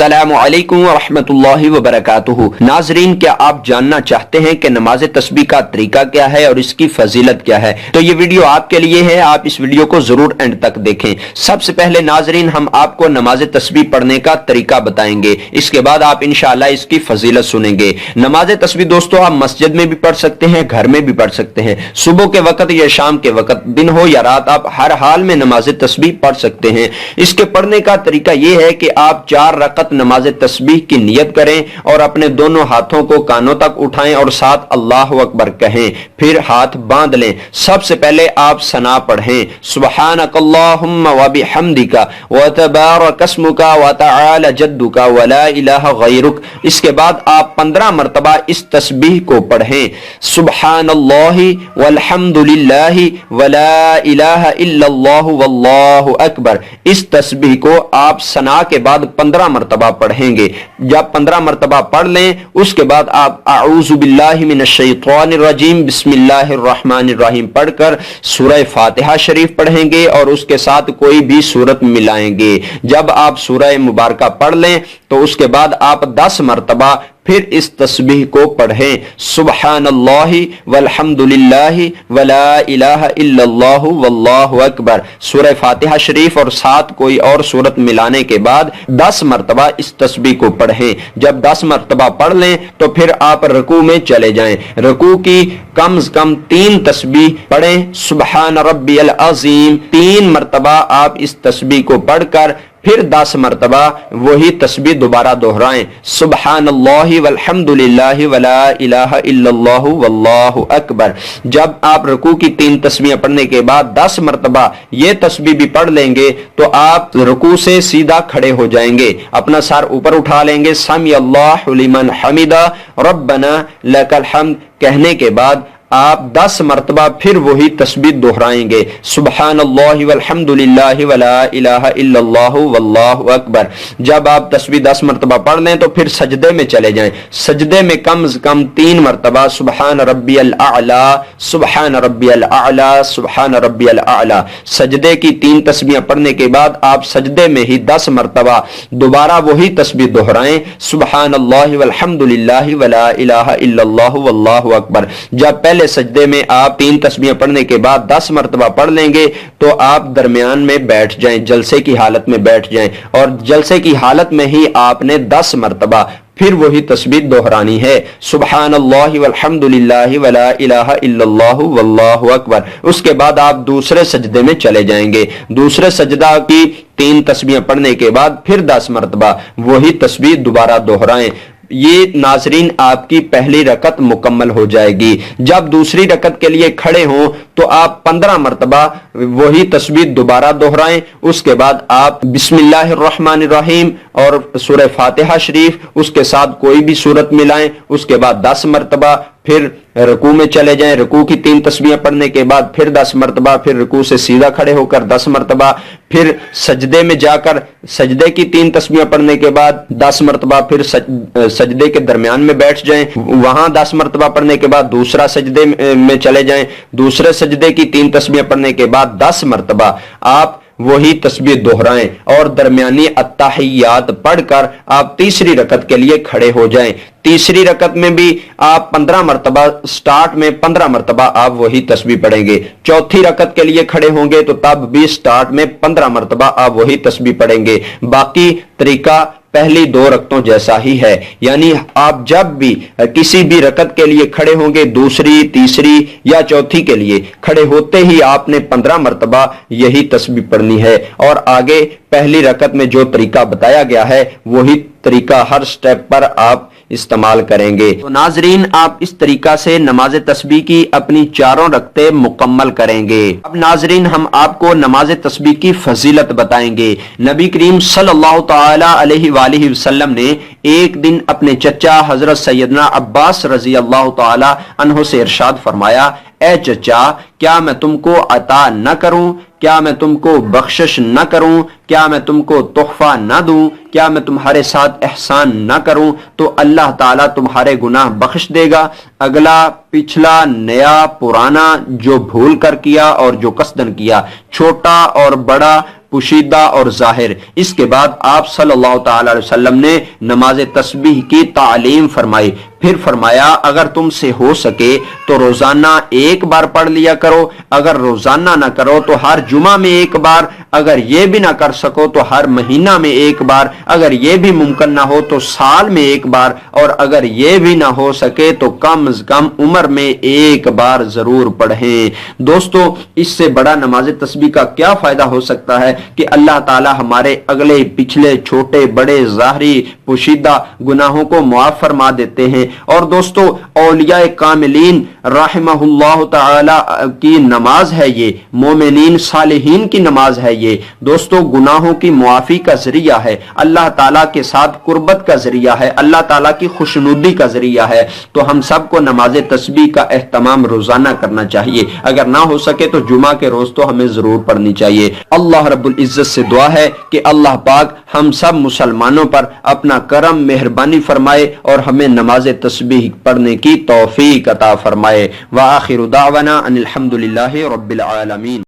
अस्सलामु अलैकुम वरहमतुल्लाहि वबरकातुहू। नाजरीन, क्या आप जानना चाहते हैं कि नमाज तस्बीह का तरीका क्या है और इसकी फजीलत क्या है? तो ये वीडियो आपके लिए है, आप इस वीडियो को जरूर एंड तक देखें। सबसे पहले नाजरीन, हम आपको नमाज तस्बीह पढ़ने का तरीका बताएंगे, इसके बाद आप इंशाअल्लाह इसकी फजीलत सुनेंगे। नमाज तस्बीह दोस्तों आप मस्जिद में भी पढ़ सकते हैं, घर में भी पढ़ सकते हैं, सुबह के वक्त या शाम के वक्त, दिन हो या रात, आप हर हाल में नमाज तस्बीह पढ़ सकते हैं। इसके पढ़ने का तरीका यह है कि आप 4 रकत नमाज तस्बीह की नियत करें और अपने दोनों हाथों को कानों तक उठाएं और साथ अल्लाहु अकबर कहें, फिर हाथ बांध लें। सबसे पहले आप सना पढ़ें, सुब्हानकल्लाहुम्मा व बिहम्दिका व तबारक अस्मुका व तआला जद्दुका व ला इलाहा गैरुक। इसके बाद आप 15 मरतबा इस तस्बीह को पढ़ें, सुब्हानल्लाहि वल्हम्दुलिल्लाहि व ला इलाहा इल्लल्लाहु वल्लाहु अकबर। इस तस्बीह को आप सना के बाद 15 मरतबा पढ़ेंगे। जब 15 मरतबा पढ़ लें उसके बाद आप अऊज़ु बिल्लाहि मिनश शैतानिर रजीम बिस्मिल्लाहिर रहमानिर रहीम पढ़कर सूरह फातिहा शरीफ पढ़ेंगे और उसके साथ कोई भी सूरत मिलाएंगे। जब आप सूरह मुबारका पढ़ लें तो उसके बाद आप 10 मरतबा फिर इस तस्बीह को पढ़ें, सुब्हानल्लाहि वल्हम्दुलिल्लाहि वला इलाहा इल्लल्लाहु वल्लाहु अकबर। सूरह फातिहा शरीफ और साथ कोई और सूरत मिलाने के बाद 10 मरतबा इस तस्बीह को पढ़ें। जब 10 मरतबा पढ़ लें तो फिर आप रुकू में चले जाएं। रुकू की कम से कम 3 तस्बीह पढ़ें, सुब्हान रब्बियल अज़ीम 3 मरतबा आप इस तस्बीह को पढ़कर फिर 10 मरतबा वही तस्बीह दोबारा दोहराएं, सुब्हानल्लाहि वल्हम्दुलिल्लाहि वला इलाहा इल्लल्लाहु वल्लाहु अकबर। जब आप रुकू की 3 तस्बीह पढ़ने के बाद 10 मरतबा ये तस्बीह भी पढ़ लेंगे तो आप रुकू से सीधा खड़े हो जाएंगे, अपना सर ऊपर उठा लेंगे, समी अल्लाहु लिमन हमिदा रब्बना लकल हम्द कहने के बाद आप 10 मरतबा फिर वही तस्बीह दोहराएंगे, सुब्हानल्लाहि वल्हम्दुलिल्लाहि वला इलाहा इल्लल्लाहु वल्लाहु अकबर। जब आप तस्बीह 10 मरतबा पढ़ लें तो फिर सजदे में चले जाएं। सजदे में कम से कम 3 मरतबा सुब्हान रब्बियल आला, सुब्हान रब्बियल आला, सुब्हान रब्बियल आला। सजदे की 3 तस्बीह पढ़ने के बाद आप सजदे में ही 10 मरतबा दोबारा वही तस्बीह दोहराएं, सुब्हानल्लाहि वल्हम्दुलिल्लाहि वला इलाहा इल्लल्लाहु वल्लाहु अकबर। जब पहले सजदे में आप 3 तस्बीह पढ़ने के बाद 10 मरतबा पढ़ लेंगे तो आप दरमियान में बैठ जाएं, जलसे की हालत में बैठ जाएं और जलसे की हालत में ही आपने 10 मरतबा फिर वही तस्बीह दोहरानी है, सुब्हानल्लाहि वल्हम्दुलिल्लाहि वला इलाहा इल्लल्लाहु वल्लाहु अकबर। उसके बाद आप दूसरे सजदे में चले जाएंगे। दूसरे सजदा की 3 तस्बीह पढ़ने के बाद फिर 10 मरतबा वही तस्बीह दोबारा दोहराएं। ये नाजरीन आपकी पहली रकत मुकम्मल हो जाएगी। जब दूसरी रकत के लिए खड़े हों तो आप 15 मरतबा वही तस्बीह दोबारा दोहराएं। उसके बाद आप बिस्मिल्लाहिर रहमानिर रहीम और सूरह फातिहा शरीफ उसके साथ कोई भी सूरत मिलाएं। उसके बाद 10 मरतबा फिर रुकू में चले जाएं। रुकू की 3 तस्बीह पढ़ने के बाद फिर 10 मरतबा फिर रुकू से सीधा खड़े होकर 10 मरतबा फिर सजदे में जाकर सजदे की 3 तस्बीह पढ़ने के बाद 10 मरतबा फिर सजदे के दरमियान में बैठ जाएं। वहां 10 मरतबा पढ़ने के बाद दूसरा सजदे में चले जाएं। दूसरे सजदे की 3 तस्बीह पढ़ने के बाद 10 मरतबा आप वही तस्बीह दोहराएं और दरमियानी अत्तहियात पढ़कर आप तीसरी रकत के लिए खड़े हो जाएं। तीसरी रकत में भी आप 15 मरतबा स्टार्ट में 15 मरतबा आप वही तस्बीह पढ़ेंगे। चौथी रकत के लिए खड़े होंगे तो तब भी स्टार्ट में 15 मरतबा आप वही तस्बीह पढ़ेंगे। बाकी तरीका पहली 2 रकतों जैसा ही है, यानी आप जब भी किसी भी रकत के लिए खड़े होंगे, दूसरी, तीसरी या चौथी के लिए खड़े होते ही आपने 15 मरतबा यही तस्बीह पढ़नी है और आगे पहली रकत में जो तरीका बताया गया है वही तरीका हर स्टेप पर आप इस्तेमाल करेंगे। तो नाजरीन, आप इस तरीका से नमाज तस्बीह की अपनी 4 रकतें मुकम्मल करेंगे। अब नाजरीन, हम आपको नमाज तस्बीह की फजीलत बताएंगे। नबी करीम सल्लल्लाहु तआला अलैहि वालिहि वसल्लम ने एक दिन अपने चचा हजरत सैयदना अब्बास रजी अल्लाह तआला अन्हु से इरशाद फरमाया, ए चचा, क्या मैं तुमको अता न करूं? क्या मैं तुमको बख्शिश न करूं? क्या मैं तुमको तोहफा न दूं? क्या मैं तुम्हारे साथ एहसान न करूं? तो अल्लाह ताला तुम्हारे गुनाह बख्श देगा। अगला, पिछला, नया, पुराना, जो भूल कर किया और जो कसदन किया, छोटा और बड़ा, پوشیدہ اور ظاہر۔ اس کے بعد آپ صلی اللہ تعالی علیہ وسلم نے نماز تسبیح کی تعلیم فرمائی۔ پھر فرمایا اگر تم سے ہو سکے تو روزانہ ایک بار پڑھ لیا کرو، اگر روزانہ نہ کرو تو ہر جمعہ میں ایک بار، اگر یہ بھی نہ کر سکو تو ہر مہینہ میں ایک بار، اگر یہ بھی ممکن نہ ہو تو سال میں ایک بار، اور اگر یہ بھی نہ ہو سکے تو کم از کم عمر میں ایک بار ضرور پڑھیں۔ دوستو اس سے بڑا نماز تسبیح کا کیا فائدہ ہو سکتا ہے کہ اللہ تعالی ہمارے اگلے پچھلے چھوٹے بڑے ظاہری پوشیدہ گناہوں کو معاف فرما دیتے ہیں۔ اور دوستو اولیاء کاملین رحمہ اللہ تعالی کی نماز ہے یہ، مومنین صالحین کی نماز ہے یہ۔ دوستو گناہوں کی معافی کا ذریعہ ہے، اللہ تعالیٰ کے ساتھ قربت کا ذریعہ ہے، اللہ تعالیٰ کی خوشنودی کا ذریعہ ہے۔ تو ہم سب کو نماز تسبیح کا اہتمام روزانہ کرنا چاہیے، اگر نہ ہو سکے تو جمعہ کے روز تو ہمیں ضرور پڑھنی چاہیے۔ اللہ رب العزت سے دعا ہے کہ اللہ پاک ہم سب مسلمانوں پر اپنا کرم مہربانی فرمائے اور ہمیں نماز تسبیح پڑھنے کی توفیق عطا فرمائے۔ وآخر دعوانا ان الحمد للہ رب العالمین۔